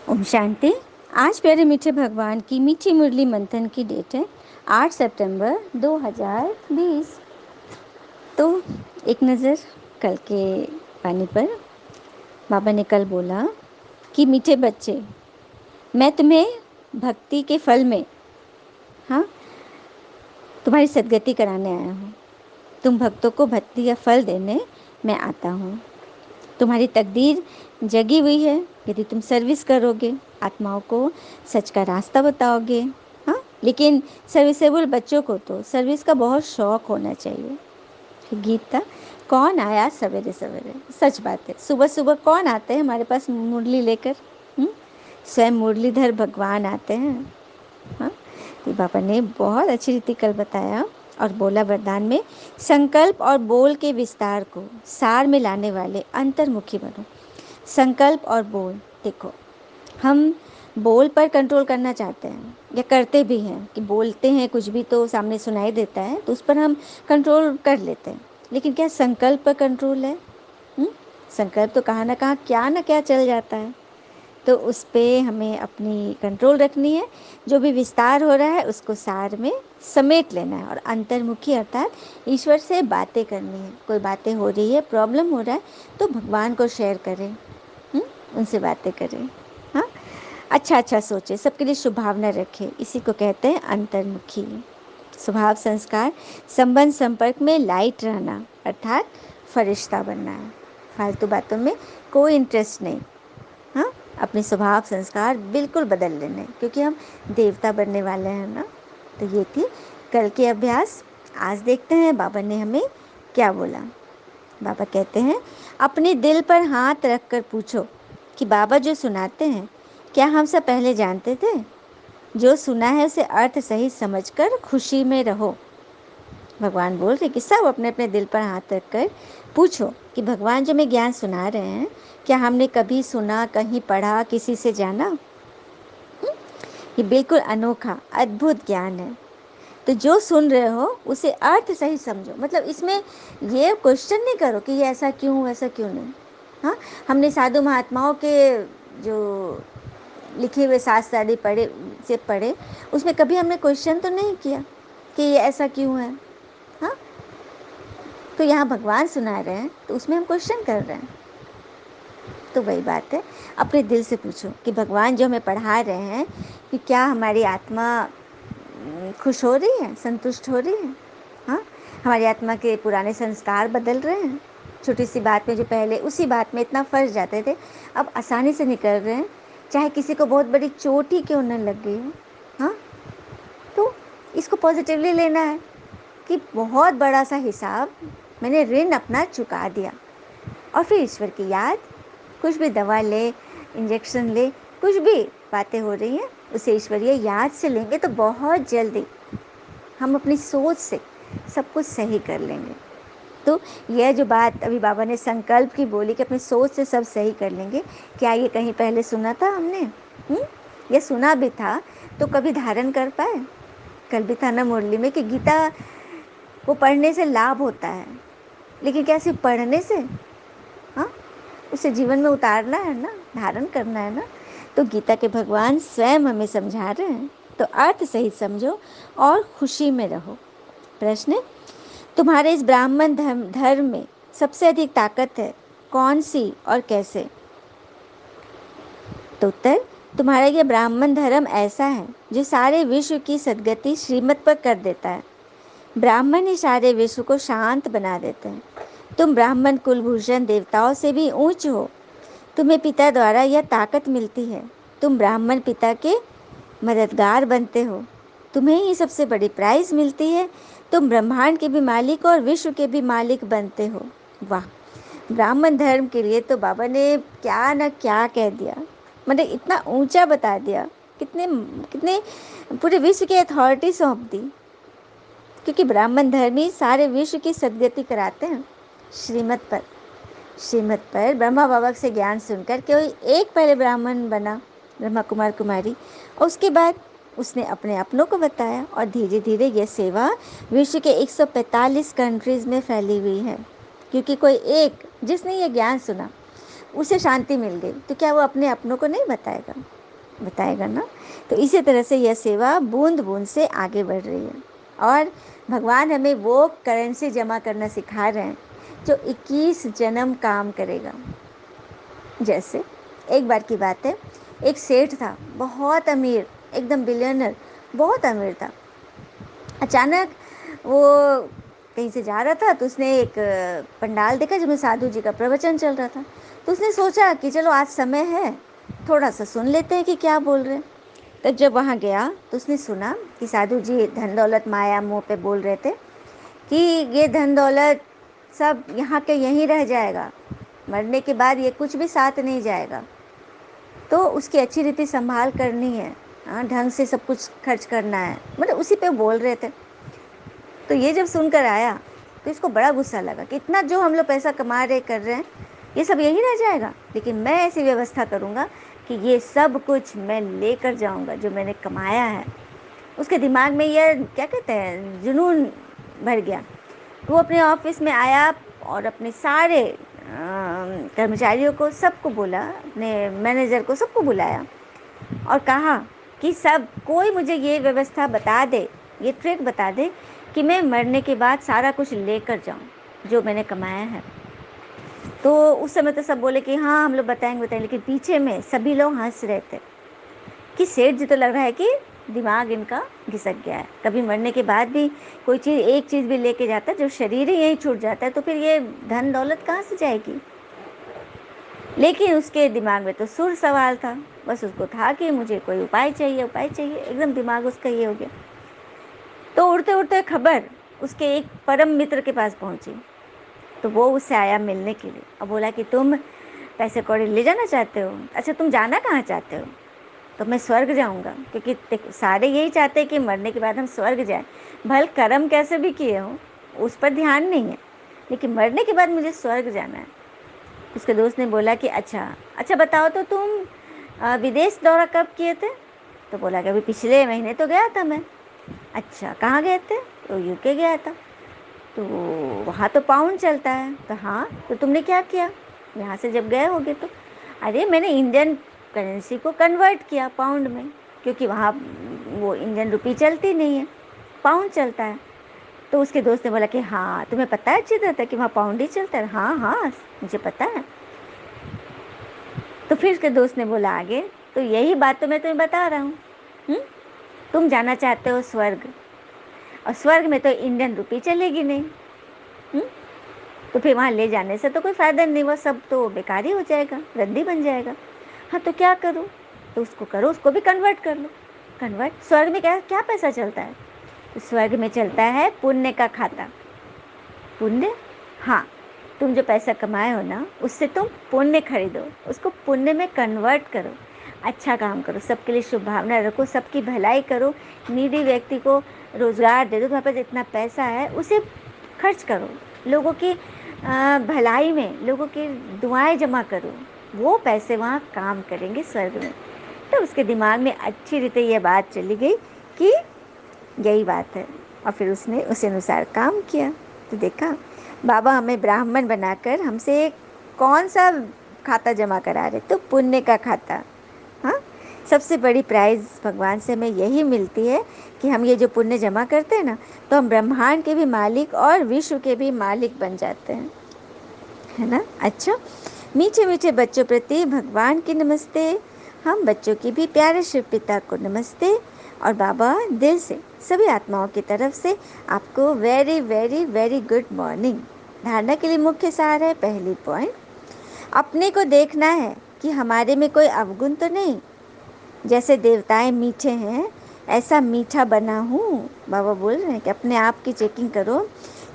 ओम शांति। आज प्यारे मीठे भगवान की मीठी मुरली मंथन की डेट है 8 सितंबर 2020। तो एक नज़र कल के पानी पर। बाबा ने कल बोला कि मीठे बच्चे, मैं तुम्हें भक्ति के फल में तुम्हारी सद्गति कराने आया हूँ। तुम भक्तों को भक्ति का फल देने मैं आता हूँ। तुम्हारी तकदीर जगी हुई है। यदि तुम सर्विस करोगे, आत्माओं को सच का रास्ता बताओगे। लेकिन सर्विसेबल बच्चों को तो सर्विस का बहुत शौक होना चाहिए। गीता, कौन आया सवेरे सवेरे? सच बात है, सुबह सुबह कौन आते हैं हमारे पास मुरली लेकर? स्वयं मुरलीधर भगवान आते हैं। तो बाबा ने बहुत अच्छी रीति कल बताया और बोला वरदान में, संकल्प और बोल के विस्तार को सार में लाने वाले अंतर्मुखी बनो। संकल्प और बोल, देखो हम बोल पर कंट्रोल करना चाहते हैं या करते भी हैं कि बोलते हैं कुछ भी तो सामने सुनाई देता है, तो उस पर हम कंट्रोल कर लेते हैं। लेकिन क्या संकल्प पर कंट्रोल है? संकल्प तो कहाँ ना कहाँ क्या ना क्या चल जाता है। तो उस पर हमें अपनी कंट्रोल रखनी है। जो भी विस्तार हो रहा है उसको सार में समेट लेना है और अंतर्मुखी अर्थात ईश्वर से बातें करनी है। कोई बातें हो रही है, प्रॉब्लम हो रहा है, तो भगवान को शेयर करें, उनसे बातें करें। हाँ, अच्छा सोचे, सबके लिए शुभ भावना रखें। इसी को कहते हैं अंतर्मुखी। स्वभाव संस्कार संबंध संपर्क में लाइट रहना अर्थात फरिश्ता बनना है। फालतू बातों में कोई इंटरेस्ट नहीं। अपने स्वभाव संस्कार बिल्कुल बदल लेने, क्योंकि हम देवता बनने वाले हैं ना। तो ये थी कल के अभ्यास। आज देखते हैं बाबा ने हमें क्या बोला। बाबा कहते हैं, अपने दिल पर हाथ रखकर पूछो कि बाबा जो सुनाते हैं क्या हम सब पहले जानते थे? जो सुना है उसे अर्थ सही समझकर खुशी में रहो। भगवान बोल रहे कि सब अपने अपने दिल पर हाथ रखकर पूछो कि भगवान जो हमें ज्ञान सुना रहे हैं, क्या हमने कभी सुना, कहीं पढ़ा, किसी से जाना? ये बिल्कुल अनोखा अद्भुत ज्ञान है। तो जो सुन रहे हो उसे अर्थ सही समझो। मतलब इसमें ये क्वेश्चन नहीं करो कि ये ऐसा क्यों, ऐसा क्यों नहीं। हमने साधु महात्माओं के जो लिखे हुए शास्त्र आदि पढ़े, उसमें कभी हमने क्वेश्चन तो नहीं किया कि ये ऐसा क्यों है। तो यहाँ भगवान सुना रहे हैं तो उसमें हम क्वेश्चन कर रहे हैं। तो वही बात है, अपने दिल से पूछो कि भगवान जो हमें पढ़ा रहे हैं कि क्या हमारी आत्मा खुश हो रही है, संतुष्ट हो रही है? हमारी आत्मा के पुराने संस्कार बदल रहे हैं। छोटी सी बात में जो पहले उसी बात में इतना फंस जाते थे, अब आसानी से निकल रहे हैं, चाहे किसी को बहुत बड़ी चोट ही क्यों न लग गई हो। तो इसको पॉजिटिवली लेना है कि बहुत बड़ा सा हिसाब मैंने, ऋण अपना चुका दिया। और फिर ईश्वर की याद, कुछ भी दवा ले, इंजेक्शन ले, कुछ भी बातें हो रही हैं उसे ईश्वरीय याद से लेंगे तो बहुत जल्दी हम अपनी सोच से सब कुछ सही कर लेंगे। तो यह जो बात अभी बाबा ने संकल्प की बोली कि अपनी सोच से सब सही कर लेंगे, क्या ये कहीं पहले सुना था हमने? ये सुना भी था तो कभी धारण कर पाए? कल भी था ना मुरली में कि गीता वो पढ़ने से लाभ होता है, लेकिन क्या सिर्फ पढ़ने से? उसे जीवन में उतारना है ना, धारण करना है ना। तो गीता के भगवान स्वयं हमें समझा रहे हैं, तो अर्थ सही समझो और खुशी में रहो। प्रश्न, तुम्हारे इस ब्राह्मण धर्म में सबसे अधिक ताकत है कौन सी और कैसे? तो उत्तर, तुम्हारा यह ब्राह्मण धर्म ऐसा है जो सारे विश्व की सद्गति श्रीमत पर कर देता है। ब्राह्मण ही सारे विश्व को शांत बना देते हैं। तुम ब्राह्मण कुलभूषण देवताओं से भी ऊंच हो। तुम्हें पिता द्वारा यह ताकत मिलती है। तुम ब्राह्मण पिता के मददगार बनते हो। तुम्हें ही सबसे बड़ी प्राइज मिलती है। तुम ब्रह्मांड के भी मालिक और विश्व के भी मालिक बनते हो। वाह, ब्राह्मण धर्म के लिए तो बाबा ने क्या न क्या कह दिया। मतलब इतना ऊंचा बता दिया, कितने कितने पूरे विश्व की अथॉरिटी सौंप दी। क्योंकि ब्राह्मण धर्म ही सारे विश्व की सद्गति कराते हैं श्रीमत पर। श्रीमत पर ब्रह्मा बाबा से ज्ञान सुनकर कोई एक पहले ब्राह्मण बना, ब्रह्मा कुमार कुमारी, और उसके बाद उसने अपने अपनों को बताया और धीरे धीरे यह सेवा विश्व के 145 कंट्रीज़ में फैली हुई है। क्योंकि कोई एक जिसने ये ज्ञान सुना उसे शांति मिल गई, तो क्या वो अपने अपनों को नहीं बताएगा? बताएगा ना। तो इसी तरह से यह सेवा बूंद बूंद से आगे बढ़ रही है और भगवान हमें वो करेंसी जमा करना सिखा रहे हैं जो 21 जन्म काम करेगा। जैसे एक बार की बात है, एक सेठ था, बहुत अमीर, एकदम बिलियनर, बहुत अमीर था। अचानक वो कहीं से जा रहा था तो उसने एक पंडाल देखा जिसमें साधु जी का प्रवचन चल रहा था। तो उसने सोचा कि चलो आज समय है, थोड़ा सा सुन लेते हैं कि क्या बोल रहे हैं। तो जब वहाँ गया तो उसने सुना कि साधु जी धन दौलत माया मोह पे बोल रहे थे कि ये धन दौलत सब यहाँ के यहीं रह जाएगा, मरने के बाद ये कुछ भी साथ नहीं जाएगा, तो उसकी अच्छी रीति संभाल करनी है। हाँ, ढंग से सब कुछ खर्च करना है, मतलब उसी पे बोल रहे थे। तो ये जब सुनकर आया तो इसको बड़ा गुस्सा लगा कि इतना जो हम लोग पैसा कमा रहे कर रहे हैं ये सब यहीं रह जाएगा, लेकिन मैं ऐसी व्यवस्था करूँगा कि ये सब कुछ मैं लेकर जाऊँगा जो मैंने कमाया है। उसके दिमाग में यह क्या कहते हैं, जुनून भर गया। वो अपने ऑफिस में आया और अपने सारे कर्मचारियों को, सबको बोला, अपने मैनेजर को, सबको बुलाया और कहा कि सब कोई मुझे ये व्यवस्था बता दे, ये ट्रिक बता दे कि मैं मरने के बाद सारा कुछ लेकर जाऊं जो मैंने कमाया है। तो उस समय तो सब बोले कि हाँ हम लोग बताएंगे बताएंगे, लेकिन पीछे में सभी लोग हंस रहे थे कि सेठ जी तो लग रहा है कि दिमाग इनका घिसक गया है। कभी मरने के बाद भी कोई चीज़, एक चीज़ भी लेके जाता है, जो शरीर ही यहीं छूट जाता है, तो फिर ये धन दौलत कहाँ से जाएगी। लेकिन उसके दिमाग में तो सुर सवाल था, बस उसको था कि मुझे कोई उपाय चाहिए, उपाय चाहिए, एकदम दिमाग उसका ये हो गया। तो उड़ते उड़ते खबर उसके एक परम मित्र के पास पहुंची। तो वो उससे आया मिलने के लिए और बोला कि तुम पैसे कौड़ी ले जाना चाहते हो, अच्छा तुम जाना कहाँ चाहते हो। तो मैं स्वर्ग जाऊंगा, क्योंकि सारे यही चाहते हैं कि मरने के बाद हम स्वर्ग जाएं, भल कर्म कैसे भी किए हों उस पर ध्यान नहीं है, लेकिन मरने के बाद मुझे स्वर्ग जाना है। उसके दोस्त ने बोला कि अच्छा अच्छा बताओ तो तुम विदेश दौरा कब किए थे। तो बोला कि अभी पिछले महीने तो गया था मैं। अच्छा कहाँ गए थे। तो यूके गया था। तो वहाँ तो पाउंड चलता है। तो हाँ, तो तुमने क्या किया यहाँ से जब गए होगे तो। अरे मैंने इंडियन करेंसी को कन्वर्ट किया पाउंड में, क्योंकि वहाँ वो इंडियन रुपी चलती नहीं है, पाउंड चलता है। तो उसके दोस्त ने बोला कि हाँ तुम्हें पता है अच्छी तरह कि वहाँ पाउंड ही चलता है। हाँ हाँ मुझे पता है। तो फिर उसके दोस्त ने बोला आगे, तो यही बात तो मैं तुम्हें बता रहा हूँ। तुम जाना चाहते हो स्वर्ग, और स्वर्ग में तो इंडियन रुपी चलेगी नहीं। हुँ? तो फिर वहाँ ले जाने से तो कोई फ़ायदा नहीं, वो सब तो बेकार ही हो जाएगा, रद्दी बन जाएगा। हाँ तो क्या करूँ। तो उसको करो, उसको भी कन्वर्ट कर लो। कन्वर्ट, स्वर्ग में क्या क्या पैसा चलता है। तो स्वर्ग में चलता है पुण्य का खाता। पुण्य, हाँ, तुम जो पैसा कमाए हो ना उससे तुम पुण्य खरीदो, उसको पुण्य में कन्वर्ट करो, अच्छा काम करो, सबके लिए शुभ भावना रखो, सबकी भलाई करो, नीडी व्यक्ति को रोज़गार दे दो, तुम्हारे पास इतना पैसा है उसे खर्च करो, लोगों की भलाई में लोगों की दुआएं जमा करो, वो पैसे वहाँ काम करेंगे स्वर्ग में। तो उसके दिमाग में अच्छी रीते ये बात चली गई कि यही बात है, और फिर उसने उस अनुसार काम किया। तो देखा, बाबा हमें ब्राह्मण बनाकर हमसे कौन सा खाता जमा करा रहे, तो पुण्य का खाता। हाँ, सबसे बड़ी प्राइज़ भगवान से हमें यही मिलती है कि हम ये जो पुण्य जमा करते हैं ना, तो हम ब्रह्मांड के भी मालिक और विश्व के भी मालिक बन जाते हैं, है ना। अच्छा, मीठे मीठे बच्चों प्रति भगवान की नमस्ते। हम बच्चों की भी प्यारे शिव पिता को नमस्ते, और बाबा दिल से सभी आत्माओं की तरफ से आपको very very very good morning. धारणा के लिए मुख्य सार है, पहली पॉइंट, अपने को देखना है कि हमारे में कोई अवगुण तो नहीं। जैसे देवताएं मीठे हैं ऐसा मीठा बना हूँ। बाबा बोल रहे हैं कि अपने आप की चेकिंग करो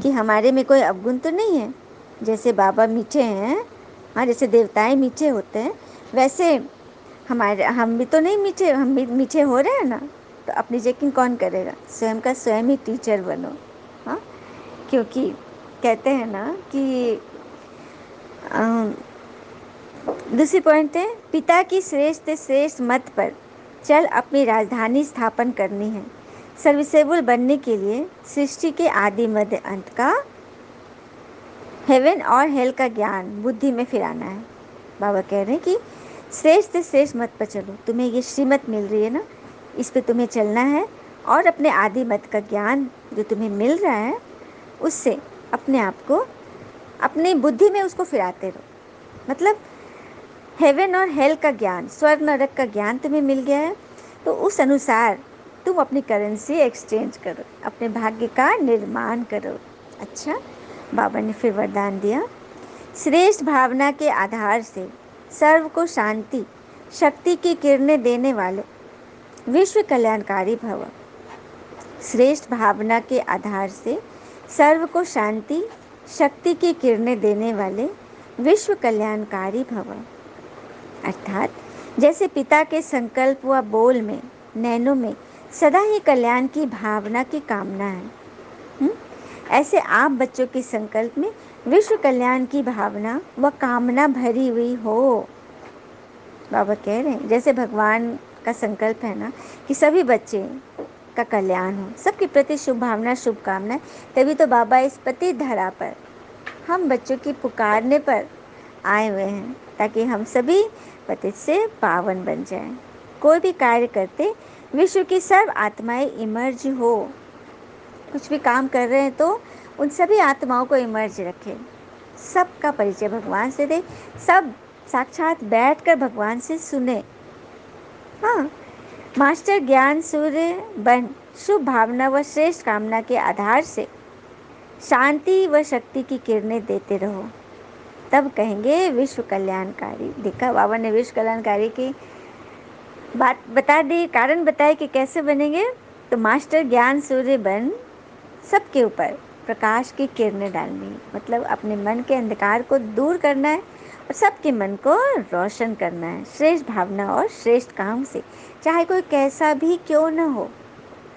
कि हमारे में कोई अवगुण तो नहीं है। जैसे बाबा मीठे हैं, हाँ, जैसे देवताएं मीठे होते हैं, वैसे हम भी तो नहीं मीठे, हम भी मीठे हो रहे हैं ना। तो अपनी चेकिंग कौन करेगा, स्वयं का स्वयं ही टीचर बनो। हाँ, क्योंकि कहते हैं ना कि दूसरी पॉइंट है, पिता की श्रेष्ठ श्रेष्ठ मत पर चल अपनी राजधानी स्थापन करनी है। सर्विसेबल बनने के लिए सृष्टि के आदि मध्य अंत का, हेवन और हेल का ज्ञान बुद्धि में फिराना है। बाबा कह रहे हैं कि श्रेष्ठ से श्रेष्ठ मत पर चलो। तुम्हें ये श्रीमत मिल रही है ना, इस पे तुम्हें चलना है। और अपने आदि मत का ज्ञान जो तुम्हें मिल रहा है, उससे अपने आप को, अपनी बुद्धि में उसको फिराते रहो। मतलब हेवन और हेल का ज्ञान, स्वर्ग नरक का ज्ञान तुम्हें मिल गया है, तो उस अनुसार तुम अपनी करेंसी एक्सचेंज करो, अपने भाग्य का निर्माण करो। अच्छा, बाबा ने फिर वरदान दिया, श्रेष्ठ भावना के आधार से सर्व को शांति शक्ति की किरणें देने वाले विश्व कल्याणकारी भव। श्रेष्ठ भावना के आधार से सर्व को शांति शक्ति की किरणें देने वाले विश्व कल्याणकारी भव। अर्थात जैसे पिता के संकल्प व बोल में, नैनों में सदा ही कल्याण की भावना की कामना है, ऐसे आप बच्चों के संकल्प में विश्व कल्याण की भावना व कामना भरी हुई हो। बाबा कह रहे हैं जैसे भगवान का संकल्प है ना कि सभी बच्चे का कल्याण हो, सबके प्रति शुभ भावना शुभकामनाएं, तभी तो बाबा इस पति धरा पर हम बच्चों की पुकारने पर आए हुए हैं, ताकि हम सभी पतित से पावन बन जाएं। कोई भी कार्य करते विश्व की सर्व आत्माएं इमर्ज हो। कुछ भी काम कर रहे हैं तो उन सभी आत्माओं को इमर्ज रखें, सबका परिचय भगवान से दे, सब साक्षात बैठकर भगवान से सुने। हाँ, मास्टर ज्ञान सूर्य बन शुभ भावना व श्रेष्ठ कामना के आधार से शांति व शक्ति की किरणें देते रहो, तब कहेंगे विश्व कल्याणकारी। देखा, बाबा ने विश्व कल्याणकारी की बात बता दी, कारण बताए कि कैसे बनेंगे। तो मास्टर ज्ञान सूर्य बन सबके ऊपर प्रकाश की किरणें डालनी है, मतलब अपने मन के अंधकार को दूर करना है और सबके मन को रोशन करना है श्रेष्ठ भावना और श्रेष्ठ काम से, चाहे कोई कैसा भी क्यों न हो,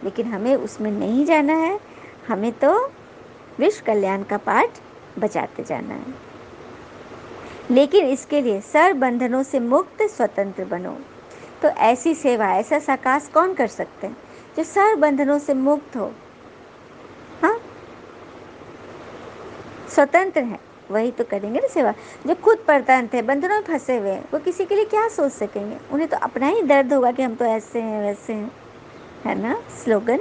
लेकिन हमें उसमें नहीं जाना है, हमें तो विश्व कल्याण का पाठ बजाते जाना है। लेकिन इसके लिए सर्व बंधनों से मुक्त स्वतंत्र बनो। तो ऐसी सेवा, ऐसा साकाश कौन कर सकते हैं जो सर्व बंधनों से मुक्त हो, हाँ, स्वतंत्र है, वही तो करेंगे ना सेवा। जो खुद परतंत्र है, बंधनों में फंसे हुए हैं, वो किसी के लिए क्या सोच सकेंगे, उन्हें तो अपना ही दर्द होगा कि हम तो ऐसे हैं वैसे हैं, है ना। स्लोगन,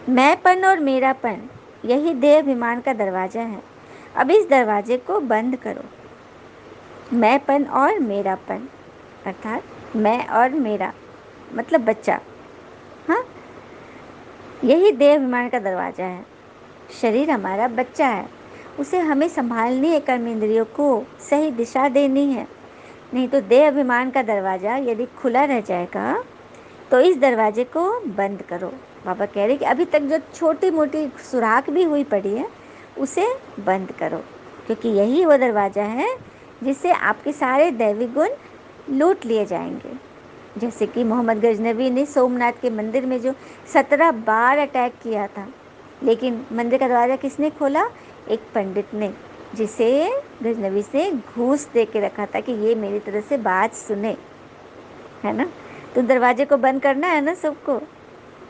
मैंपन और मेरापन यही देह अभिमान का दरवाजा है, अब इस दरवाजे को बंद करो। मैंपन और मेरापन अर्थात मैं और मेरा मतलब बच्चा, हाँ, यही देह अभिमान का दरवाजा है। शरीर हमारा बच्चा है, उसे हमें संभालनी है, कर्म इंद्रियों को सही दिशा देनी है, नहीं तो देह अभिमान का दरवाज़ा यदि खुला रह जाएगा तो इस दरवाजे को बंद करो। बाबा कह रहे कि अभी तक जो छोटी मोटी सुराख भी हुई पड़ी है उसे बंद करो, क्योंकि यही वो दरवाज़ा है जिससे आपके सारे दैवी गुण लूट लिए जाएंगे। जैसे कि मोहम्मद गजनवी ने सोमनाथ के मंदिर में जो 17 बार अटैक किया था, लेकिन मंदिर का दरवाज़ा किसने खोला? एक पंडित ने, जिसे गजनवी से घूस दे के रखा था कि ये मेरी तरफ से बात सुने, है ना। तो दरवाजे को बंद करना है ना सबको।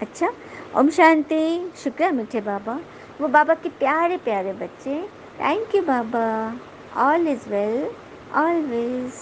अच्छा, ओम शांति। शुक्रिया मीठे बाबा, वो बाबा के प्यारे प्यारे बच्चे। Thank you Baba, all is well always.